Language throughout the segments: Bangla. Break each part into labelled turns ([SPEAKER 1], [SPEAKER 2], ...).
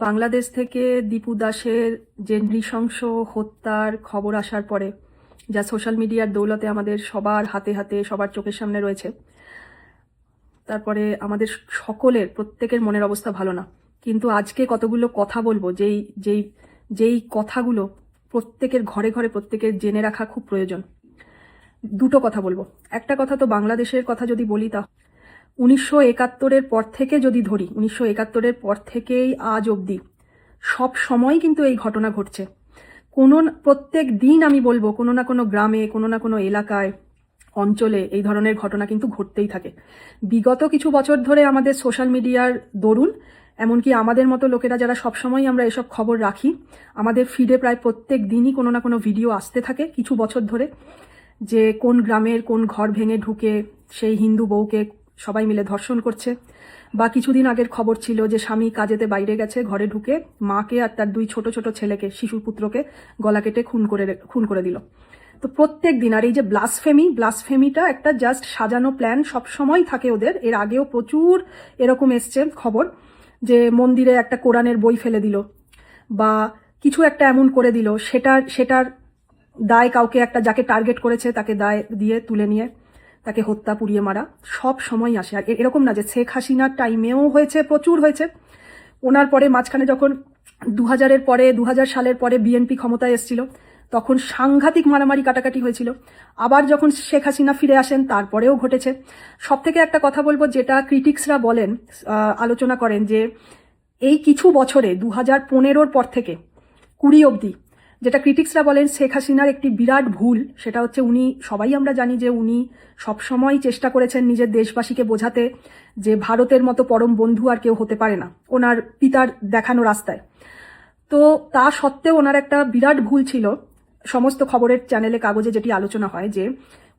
[SPEAKER 1] বাংলাদেশ থেকে দীপু দাসের যে নৃশংস হত্যার খবর আসার পরে, যা সোশ্যাল মিডিয়ার দৌলতে আমাদের সবার হাতে হাতে সবার চোখের সামনে রয়েছে, তারপরে আমাদের সকলের প্রত্যেকের মনের অবস্থা ভালো না। কিন্তু আজকে কতগুলো কথা বলবো যেই যেই যেই কথাগুলো প্রত্যেকের ঘরে ঘরে প্রত্যেকের জেনে রাখা খুব প্রয়োজন। দুটো কথা বলবো। একটা কথা তো বাংলাদেশের কথা যদি বলি, তা 1971-এর পর থেকে যদি ধরি, 1971-এর পর থেকেই আজ অবধি সব সময় কিন্তু এই ঘটনা ঘটছে। প্রত্যেক দিন আমি বলবো কোনো না কোনো গ্রামে, কোনো না কোনো এলাকায়, অঞ্চলে এই ধরনের ঘটনা কিন্তু ঘটতেই থাকে। বিগত কিছু বছর ধরে আমাদের সোশ্যাল মিডিয়ার দরুন, এমনকি আমাদের মতো লোকেরা যারা সবসময় আমরা এসব খবর রাখি, আমাদের ফিডে প্রায় প্রত্যেক দিনই কোনো না কোনো ভিডিও আসতে থাকে কিছু বছর ধরে, যে কোন গ্রামের কোন ঘর ভেঙে ঢুকে সেই হিন্দু বউকে সবাই মিলে ধর্ষণ করছে। বা কিছুদিন আগের খবর ছিল যে স্বামী কাজেতে বাইরে গেছে, ঘরে ঢুকে মাকে আর তার দুই ছোট ছোট ছেলেকে, শিশু পুত্রকে গলা কেটে খুন করে দিল। তো প্রত্যেক দিন, আর এই যে ব্লাসফেমিটা একটা জাস্ট সাজানো প্ল্যান সব সময় থাকে ওদের। এর আগেও প্রচুর এরকম এসছে খবর যে মন্দিরে একটা কোরআনের বই ফেলে দিল বা কিছু একটা এমন করে দিল, সেটার দায় কাউকে, একটা যাকে টার্গেট করেছে তাকে দায় দিয়ে তুলে নিয়ে তাকে হত্যা, পুড়িয়ে মারা সব সময় আসে। আর এরকম না যে শেখ হাসিনার টাইমেও হয়েছে, প্রচুর হয়েছে। ওনার পরে মাঝখানে যখন 2000 সালের পরে বিএনপি ক্ষমতায় এসেছিল, তখন সাংঘাতিক মারামারি কাটাকাটি হয়েছিল। আবার যখন শেখ হাসিনা ফিরে আসেন, তারপরেও ঘটেছে। সব থেকে একটা কথা বলবো, যেটা ক্রিটিক্সরা বলেন, আলোচনা করেন, যে এই কিছু বছরে 2015-র পর থেকে 20 অবধি, যেটা ক্রিটিক্সরা বলেন শেখ হাসিনার একটি বিরাট ভুল, সেটা হচ্ছে সবাই আমরা জানি যে উনি সবসময় চেষ্টা করেছেন নিজের দেশবাসীকে বোঝাতে যে ভারতের মতো পরম বন্ধু আর কেউ হতে পারে না ওনার পিতার দেখানো রাস্তায়। তো তা সত্ত্বেও ওনার একটা বিরাট ভুল ছিল, সমস্ত খবরের চ্যানেলে কাগজে যেটি আলোচনা হয়, যে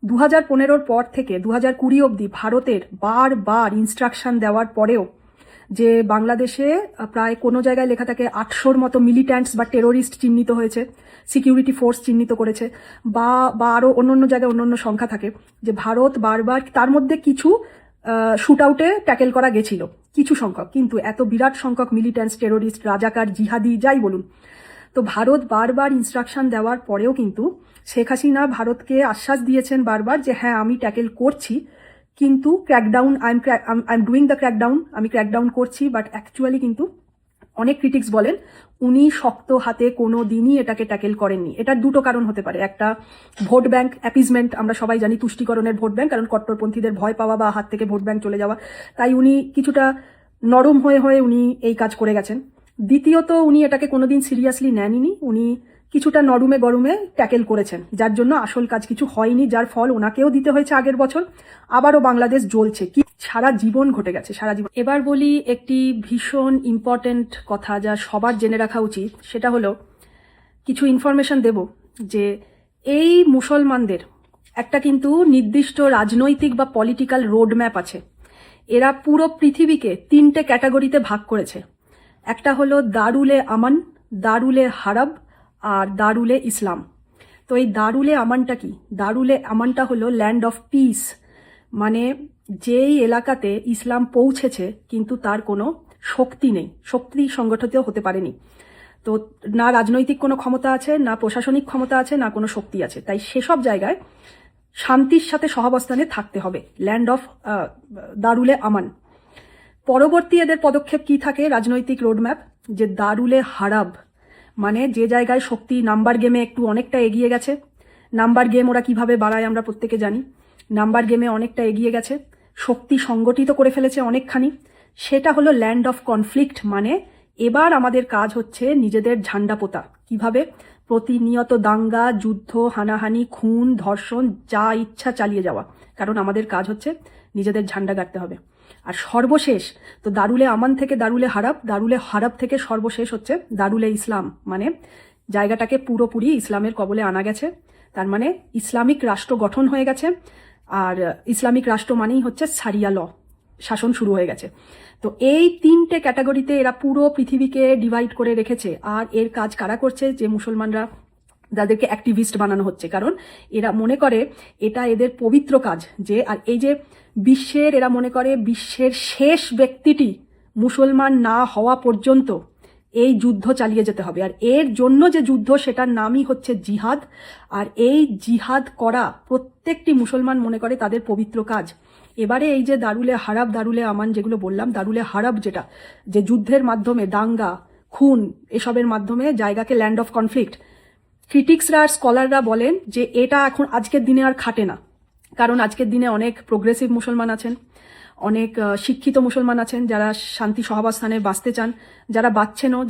[SPEAKER 1] 2015-র পর থেকে 2020 অবধি ভারতের বারবার ইনস্ট্রাকশন দেওয়ার পরেও যে বাংলাদেশে প্রায় কোনো জায়গায় লেখা থাকে 800-র মতো মিলিট্যান্টস বা টেরোরিস্ট চিহ্নিত হয়েছে, সিকিউরিটি ফোর্স চিহ্নিত করেছে, বা আরও অন্য জায়গায় অন্য সংখ্যা থাকে, যে ভারত বারবার, তার মধ্যে কিছু শুট আউটে ট্যাকেল করা গেছিল কিছু সংখ্যক, কিন্তু এত বিরাট সংখ্যক মিলিট্যান্টস, টেরোরিস্ট, রাজাকার, জিহাদি যাই বলুন, তো ভারত বারবার ইনস্ট্রাকশন দেওয়ার পরেও কিন্তু শেখ হাসিনা ভারতকে আশ্বাস দিয়েছেন বারবার যে হ্যাঁ আমি ট্যাকেল করছি, কিন্তু crackdown, I am doing the crackdown, আমি ক্র্যাকডাউন করছি। বাট অ্যাকচুয়ালি কিন্তু অনেক ক্রিটিক্স বলেন উনি শক্ত হাতে কোনো দিনই এটাকে ট্যাকেল করেননি। এটার দুটো কারণ হতে পারে। একটা, ভোট ব্যাংক অ্যাপিজমেন্ট, আমরা সবাই জানি তুষ্টিকরণের ভোট ব্যাংক, কারণ কট্টরপন্থীদের ভয় পাওয়া বা হাত থেকে ভোট ব্যাংক চলে যাওয়া, তাই উনি কিছুটা নরম হয়ে উনি এই কাজ করে গেছেন। দ্বিতীয়ত, উনি এটাকে কোনোদিন সিরিয়াসলি নেননি, উনি কিছুটা নরমে গরমে ট্যাকেল করেছেন, যার জন্য আসল কাজ কিছু হয়নি, যার ফল ওনাকেও দিতে হয়েছে আগের বছর। আবারও বাংলাদেশ জ্বলছে, কি সারা জীবন ঘটে গেছে, সারা জীবন। এবার বলি একটি ভীষণ ইম্পর্টেন্ট কথা, যা সবার জেনে রাখা উচিত। সেটা হলো, কিছু ইনফরমেশন দেব যে এই মুসলমানদের একটা কিন্তু নির্দিষ্ট রাজনৈতিক বা পলিটিক্যাল রোড ম্যাপ আছে। এরা পুরো পৃথিবীকে 3টে ক্যাটাগরিতে ভাগ করেছে। একটা হলো দারুলে আমান, দারুলে হারাব আর দারুলে ইসলাম। তো এই দারুলে আমানটা কি? দারুলে আমানটা হলো ল্যান্ড অফ পিস, মানে যেই এলাকাতে ইসলাম পৌঁছেছে কিন্তু তার কোনো শক্তি নেই, শক্তি সংগঠিত হতে পারেনি। তো না রাজনৈতিক কোনো ক্ষমতা আছে, না প্রশাসনিক ক্ষমতা আছে, না কোনো শক্তি আছে। তাই সেসব জায়গায় শান্তির সাথে সহাবস্থানে থাকতে হবে, ল্যান্ড অফ দারুলে আমান। পরবর্তী এদের পদক্ষেপ কি থাকে, রাজনৈতিক রোডম্যাপ, যে দারুলে হারাব, মানে যে জায়গায় শক্তি নাম্বার গেমে একটু অনেকটা এগিয়ে গেছে। নাম্বার গেম ওরা কিভাবে বাড়ায় আমরা প্রত্যেকে জানি। নাম্বার গেমে অনেকটা এগিয়ে গেছে, শক্তি সংগঠিত করে ফেলেছে অনেকখানি, সেটা হলো ল্যান্ড অফ কনফ্লিক্ট। মানে এবার আমাদের কাজ হচ্ছে নিজেদের ঝান্ডা পোতা। কিভাবে? প্রতিনিয়ত দাঙ্গা, যুদ্ধ, হানাহানি, খুন, ধর্ষণ, যা ইচ্ছা চালিয়ে যাওয়া, কারণ আমাদের কাজ হচ্ছে নিজেদের ঝান্ডা গাড়তে হবে। আর সর্বশেষ তো দারুলে আমান থেকে দারুলে হারাব, দারুলে হারাব থেকে সর্বশেষ হচ্ছে দারুলে ইসলাম, মানে জায়গাটাকে পুরোপুরি ইসলামের কবলে আনা গেছে। তার মানে ইসলামিক রাষ্ট্র গঠন হয়ে গেছে, আর ইসলামিক রাষ্ট্র মানেই হচ্ছে সারিয়া ল, শাসন শুরু হয়ে গেছে। তো এই 3টে ক্যাটাগরিতে এরা পুরো পৃথিবীকে ডিভাইড করে রেখেছে। আর এর কাজ কারা করছে? যে মুসলমানরা, যাদেরকে অ্যাক্টিভিস্ট বানানো হচ্ছে, কারণ এরা মনে করে এটা এদের পবিত্র কাজ। যে আর এই যে এরা মনে করে বিশ্বের শেষ ব্যক্তিটি মুসলমান না হওয়া পর্যন্ত এই যুদ্ধ চালিয়ে যেতে হবে। আর এর জন্য যে যুদ্ধ, সেটার নামই হচ্ছে জিহাদ। আর এই জিহাদ করা প্রত্যেকটি মুসলমান মনে করে তাদের পবিত্র কাজ। এবারে এই যে দারুলে হারাব, দারুলে আমান যেগুলো বললাম, দারুলে হারাব যেটা, যে যুদ্ধের মাধ্যমে দাঙ্গা, খুন, এসবের মাধ্যমে জায়গাকে ল্যান্ড অফ কনফ্লিক্ট, ক্রিটিক্সরা আর স্কলাররা বলেন যে এটা এখন আজকের দিনে আর খাটে না। কারণ আজকের দিনে অনেক প্রোগ্রেসিভ মুসলমান আছেন, অনেক শিক্ষিত মুসলমান আছেন যারা শান্তি সহাবস্থানে বাঁচতে চান, যারা বাঁচছেনও,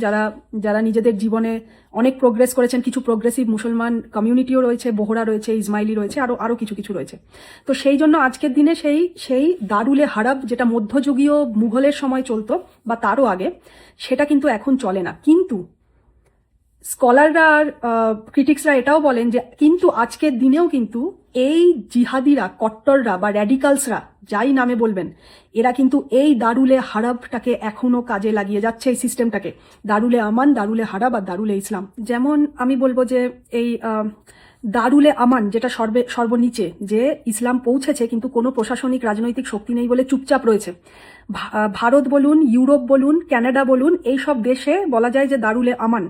[SPEAKER 1] যারা নিজেদের জীবনে অনেক প্রোগ্রেস করেছেন। কিছু প্রোগ্রেসিভ মুসলমান কমিউনিটিও রয়েছে, বোহরা রয়েছে, ইসমাইলি রয়েছে, আরও কিছু কিছু রয়েছে। তো সেই জন্য আজকের দিনে সেই দারুলে হারাব, যেটা মধ্যযুগীয় মুঘলের সময় চলতো বা তারও আগে, সেটা কিন্তু এখন চলে না। কিন্তু স্কলাররা আর ক্রিটিক্সরা এটাও বলেন যে কিন্তু আজকের দিনেও কিন্তু এই জিহাদিরা, কট্টররা বা র্যাডিকালসরা, যাই নামে বলবেন, এরা কিন্তু এই দারুলে হারাবটাকে এখনো কাজে লাগিয়ে যাচ্ছে, এই সিস্টেমটাকে। দারুলে আমান, দারুলে হারাব আর দারুলে ইসলাম। যেমন আমি বলবো যে এই দারুলে আমান, যেটা সর্বনিচে, যে ইসলাম পৌঁছেছে কিন্তু কোনো প্রশাসনিক রাজনৈতিক শক্তি নেই বলে চুপচাপ রয়েছে। ভারত বলুন, ইউরোপ বলুন, কানাডা বলুন, এই সব দেশে বলা যায় যে দারুলে আমান,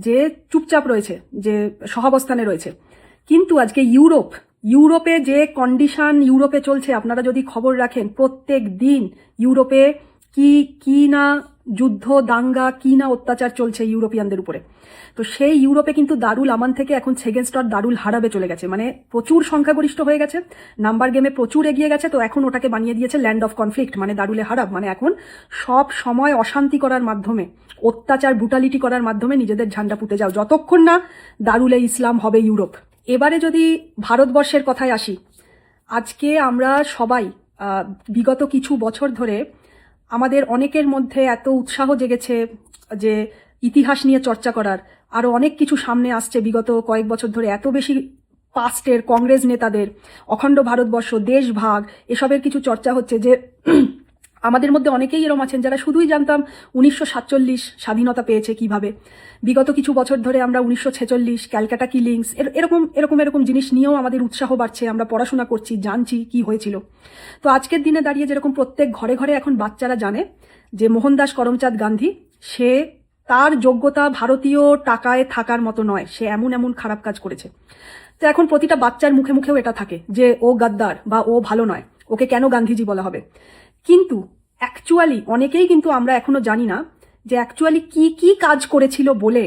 [SPEAKER 1] যে চুপচাপ রয়েছে, যে সহাবস্থানে রয়েছে। কিন্তু আজকে ইউরোপে যে কন্ডিশন ইউরোপে চলছে, আপনারা যদি খবর রাখেন, প্রত্যেক দিন ইউরোপে কি না যুদ্ধ, দাঙ্গা, কি না অত্যাচার চলছে ইউরোপিয়ানদের উপরে। তো সেই ইউরোপে কিন্তু দারুল আমান থেকে এখন সেকেন্ড স্টার দারুল হারাবে চলে গেছে, মানে প্রচুর সংখ্যাগরিষ্ঠ হয়ে গেছে, নাম্বার গেমে প্রচুর এগিয়ে গেছে। তো এখন ওটাকে বানিয়ে দিয়েছে ল্যান্ড অফ কনফ্লিক্ট, মানে দারুলে হারাব, মানে এখন সব সময় অশান্তি করার মাধ্যমে, অত্যাচার, ব্রুটালিটি করার মাধ্যমে নিজেদের ঝান্ডা পুঁতে যাও, যতক্ষণ না দারুলে ইসলাম হবে ইউরোপ। এবারে যদি ভারতবর্ষের কথায় আসি, আজকে আমরা সবাই বিগত কিছু বছর ধরে আমাদের অনেকের মধ্যে এত উৎসাহ জেগেছে যে ইতিহাস নিয়ে চর্চা করার, আরো অনেক কিছু সামনে আসছে বিগত কয়েক বছর ধরে। এত বেশি পাস্টের কংগ্রেস নেতাদের অখণ্ড ভারতবর্ষ, দেশভাগ, এসবের কিছু চর্চা হচ্ছে যে আমাদের মধ্যে অনেকেই এরকম আছেন যারা শুধুই জানতাম 1947 স্বাধীনতা পেয়েছে কিভাবে। বিগত কিছু বছর ধরে আমরা 1946, ক্যালকাটা কিলিংস, এরকম জিনিস নিয়েও আমাদের উৎসাহ বাড়ছে, আমরা পড়াশোনা করছি, জানছি কি হয়েছিল। তো আজকের দিনে দাঁড়িয়ে যেরকম প্রত্যেক ঘরে ঘরে এখন বাচ্চারা জানে যে মোহনদাস করমচাঁদ গান্ধী, সে, তার যোগ্যতা ভারতীয় টাকায় থাকার মতো নয়, সে এমন খারাপ কাজ করেছে। তো এখন প্রতিটা বাচ্চার মুখে মুখেও এটা থাকে যে ও গাদ্দার বা ও ভালো নয়, ওকে কেন গান্ধীজি বলা হবে। কিন্তু অ্যাকচুয়ালি অনেকেই কিন্তু আমরা এখনো জানি না যে অ্যাকচুয়ালি কি কাজ করেছিল বলে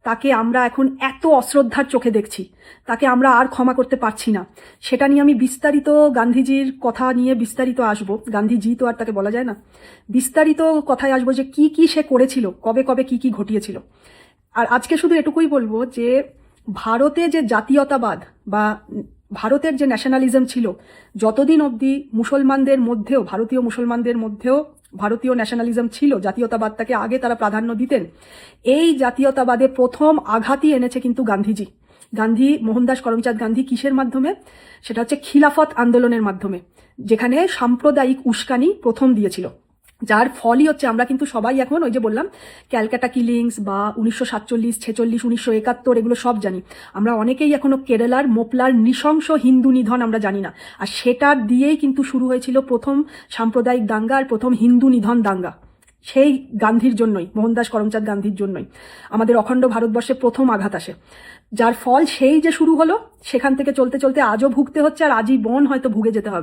[SPEAKER 1] তাকে আমরা এখন এত অশ্রদ্ধার চোখে দেখছি, তাকে আমরা আর ক্ষমা করতে পারছি না। সেটা নিয়ে আমি বিস্তারিত গান্ধীজির কথা নিয়ে বিস্তারিত আসবো। গান্ধীজি তো আর তাকে বলা যায় না, বিস্তারিত কথায় আসবো যে কি সে করেছিল, কবে কি ঘটিয়েছিল। আর আজকে শুধু এটুকুই বলবো যে ভারতে যে জাতীয়তাবাদ বা ভারতের যে ন্যাশনালিজম ছিল, যতদিন অবধি মুসলমানদের মধ্যেও, ভারতীয় মুসলমানদের মধ্যেও ভারতীয় ন্যাশনালিজম ছিল, জাতীয়তাবাদটাকে আগে তারা প্রাধান্য দিতেন, এই জাতীয়তাবাদে প্রথম আঘাতই এনেছে কিন্তু গান্ধী, মোহনদাস করমচাঁদ গান্ধী। কিসের মাধ্যমে? সেটা হচ্ছে খিলাফত আন্দোলনের মাধ্যমে, যেখানে সাম্প্রদায়িক উস্কানি প্রথম দিয়েছিল, যার ফলই হচ্ছে আমরা কিন্তু সবাই এখন ওই যে বললাম ক্যালকাটা কিলিংস বা 1947, 46, 1971 এগুলো সব জানি। আমরা অনেকেই এখনো কেরালার মোপলার নৃশংস হিন্দু নিধন আমরা জানি না, আর সেটার দিয়েই কিন্তু শুরু হয়েছিল প্রথম সাম্প্রদায়িক দাঙ্গা আর প্রথম হিন্দু নিধন দাঙ্গা। সেই গান্ধীর জন্যই, মোহনদাস করমচাঁদ গান্ধীর জন্যই আমাদের অখণ্ড ভারতবর্ষে প্রথম আঘাত আসে, যার ফল সেই যে শুরু হলো, সেখান থেকে চলতে চলতে আজও ভুগতে হচ্ছে, আর আজীবন হয়তো ভুগে যেতে হবে।